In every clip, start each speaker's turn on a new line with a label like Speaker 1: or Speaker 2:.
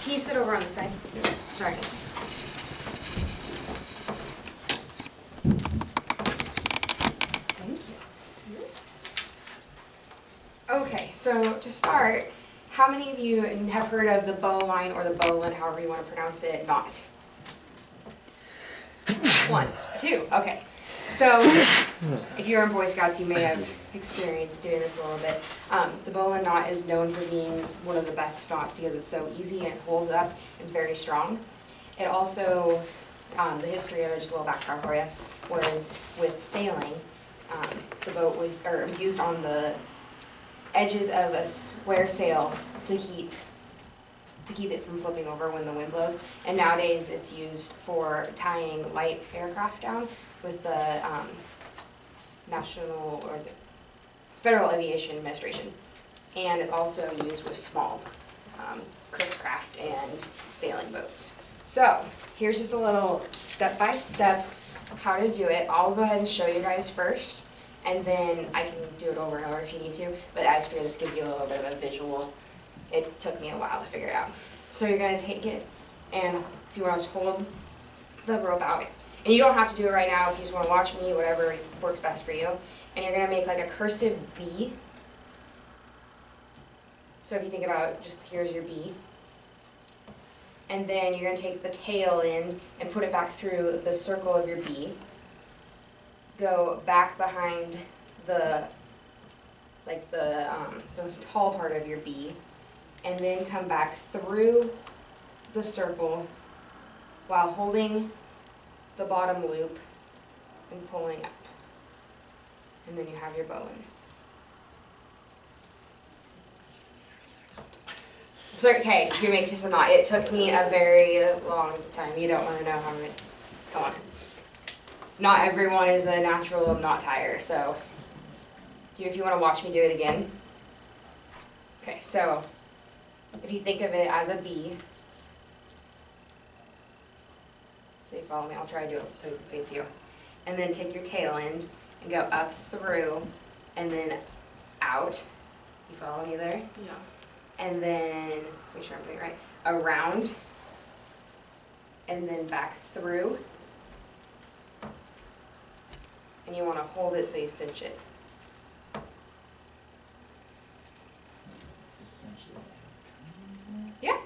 Speaker 1: Can you sit over on the side?
Speaker 2: Yeah.
Speaker 1: Sorry. Thank you. Okay, so to start, how many of you have heard of the Bowline or the Bowline, however you want to pronounce it, knot? 1, 2, okay. So, if you were in Boy Scouts, you may have experienced doing this a little bit. The Bowline knot is known for being one of the best knots because it's so easy and it holds up and very strong. It also, the history of it, just a little background for you, was with sailing. The boat was, or it was used on the edges of a square sail to keep it from flipping over when the wind blows. And nowadays it's used for tying light aircraft down with the National, or is it Federal Aviation Administration. And it's also used with small Chris Craft and sailing boats. So here's just a little step-by-step how to do it. I'll go ahead and show you guys first, and then I can do it over and over if you need to, but I just figure this gives you a little bit of a visual. It took me a while to figure it out. So you're going to take it, and if you want to hold the rope out, and you don't have to do it right now if you just want to watch me, whatever works best for you, and you're going to make like a cursive B. So if you think about just here's your B, and then you're going to take the tail in and put it back through the circle of your B, go back behind the tall part of your B, and then come back through the circle while holding the bottom loop and pulling up. And then you have your bowline. It's okay if you make just a knot. It took me a very long time. You don't want to know how many. Come on. Not everyone is a natural knot tire, so if you want to watch me do it again. Okay, so if you think of it as a B, so you follow me, I'll try to do it so it can face you. And then take your tail end and go up through and then out. You follow me there?
Speaker 3: Yeah.
Speaker 1: And then, let's make sure I'm doing it right, around, and then back through. And you want to hold it so you cinch it. Yeah.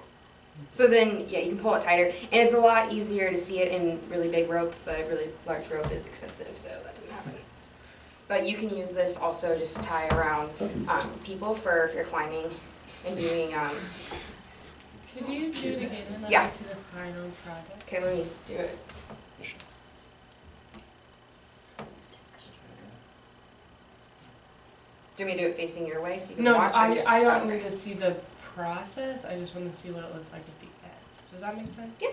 Speaker 1: So then, yeah, you can pull it tighter. And it's a lot easier to see it in really big rope, but really large rope is expensive, so that doesn't happen. But you can use this also just to tie around people for if you're climbing and doing...
Speaker 3: Could you do it again and let
Speaker 1: Yeah.
Speaker 3: me see the final product?
Speaker 1: Okay, let me do it. Do you want me to do it facing your way so you can
Speaker 3: No,
Speaker 1: watch? Or just,
Speaker 3: I don't
Speaker 1: okay.
Speaker 3: need to see the process. I just want to see what it looks like at the end. Does that make sense?
Speaker 1: Yeah.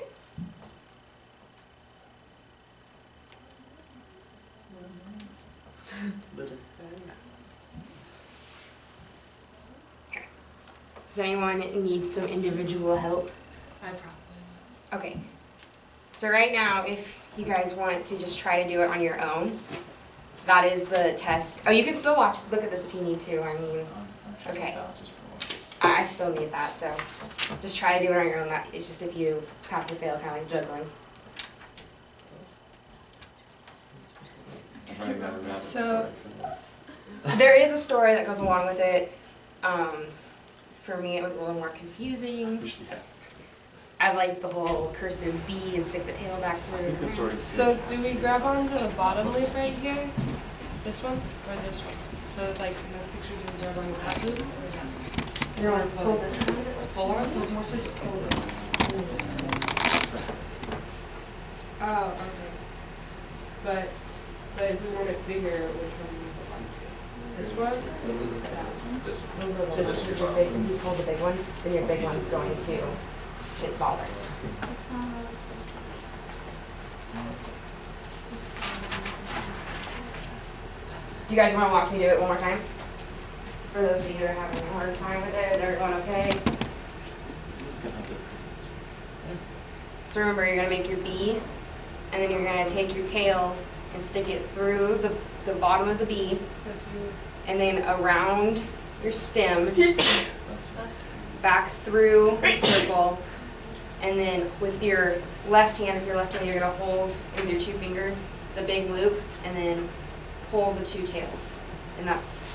Speaker 1: Okay. Does anyone need some individual help?
Speaker 3: I probably
Speaker 1: Okay. So right now, if you guys want to just try to do it on your own, that is the test. Oh, you can still look at this if you need to. I mean, okay. I still need that, so just try to do it on your own. That it's just if you pass or fail, kind of like juggling.
Speaker 3: So-
Speaker 1: There is a story that goes along with it. For me, it was a little more confusing. I like the whole cursive B and stick the tail back through.
Speaker 3: So do we grab onto the bottom loop right here? This one or this one? So it's like in this picture, do we grab on that loop or that?
Speaker 1: You want to pull this?
Speaker 3: Pull on?
Speaker 1: More so just pull this.
Speaker 3: Oh, okay. But if we want it bigger, which one do we put on? This one?
Speaker 1: This is the big one. You pull the big one, then your big one's going to get smaller. Do you guys want to watch me do it one more time? For those of you that are having a hard time with it, is everyone okay? So remember, you're going to make your B, and then you're going to take your tail and stick it through the bottom of the B, and then around your stem, back through the circle, and then with your left hand, if you're left-handed, you're gonna hold with your 2 fingers the big loop, and then pull the 2 tails, and that's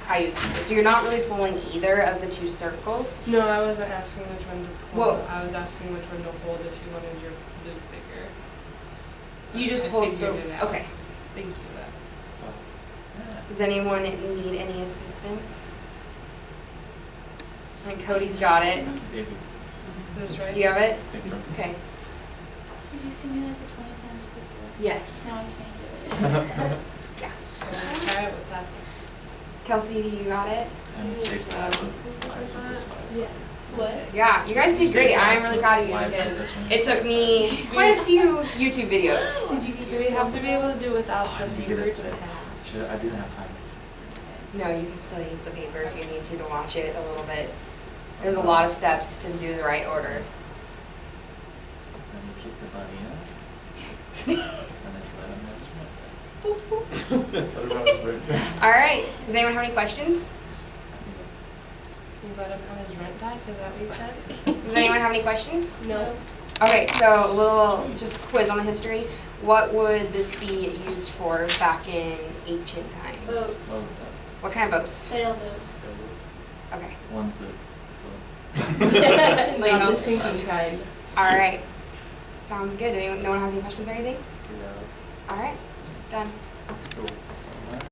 Speaker 1: how you. So you're not really pulling either of the 2 circles.
Speaker 3: No, I wasn't asking which one to pull.
Speaker 1: Whoa.
Speaker 3: I was asking which one to hold if you wanted your loop bigger.
Speaker 1: You just
Speaker 3: I
Speaker 1: hold
Speaker 3: figured
Speaker 1: the.
Speaker 3: it out.
Speaker 1: Okay.
Speaker 3: Thank you.
Speaker 1: Does anyone need any assistance? I think Cody's got it.
Speaker 3: This right?
Speaker 1: Do you have it? Okay.
Speaker 2: Did you sing it over 20 times before?
Speaker 1: Yes.
Speaker 2: Now I can't do it.
Speaker 1: Yeah.
Speaker 3: So we'll try it with that.
Speaker 1: Kelsey, you got it?
Speaker 2: Yeah. What?
Speaker 1: Yeah, you guys did great. I'm really proud of you because it took me quite a few YouTube videos.
Speaker 3: Do we have to be able to do without the paper to have?
Speaker 4: I didn't have time.
Speaker 1: No, you can still use the paper if you need to watch it a little bit. There's a lot of steps to do the right order.
Speaker 4: Then you keep the bunny up. And then you let him know.
Speaker 1: All right. Does anyone have any questions?
Speaker 3: You let him have his rent back? Is that what you said?
Speaker 1: Does anyone have any questions?
Speaker 3: No.
Speaker 1: Okay, so a little just quiz on the history. What would this be used for back in ancient times?
Speaker 2: Boats.
Speaker 1: What kind of boats?
Speaker 2: Sailboats.
Speaker 1: Okay.
Speaker 4: Ones that.
Speaker 1: Like
Speaker 3: Not the
Speaker 1: boats.
Speaker 3: sinking kind.
Speaker 1: All right. Sounds good. No one has any questions or anything?
Speaker 4: Yeah.
Speaker 1: All right. Done.
Speaker 4: Cool.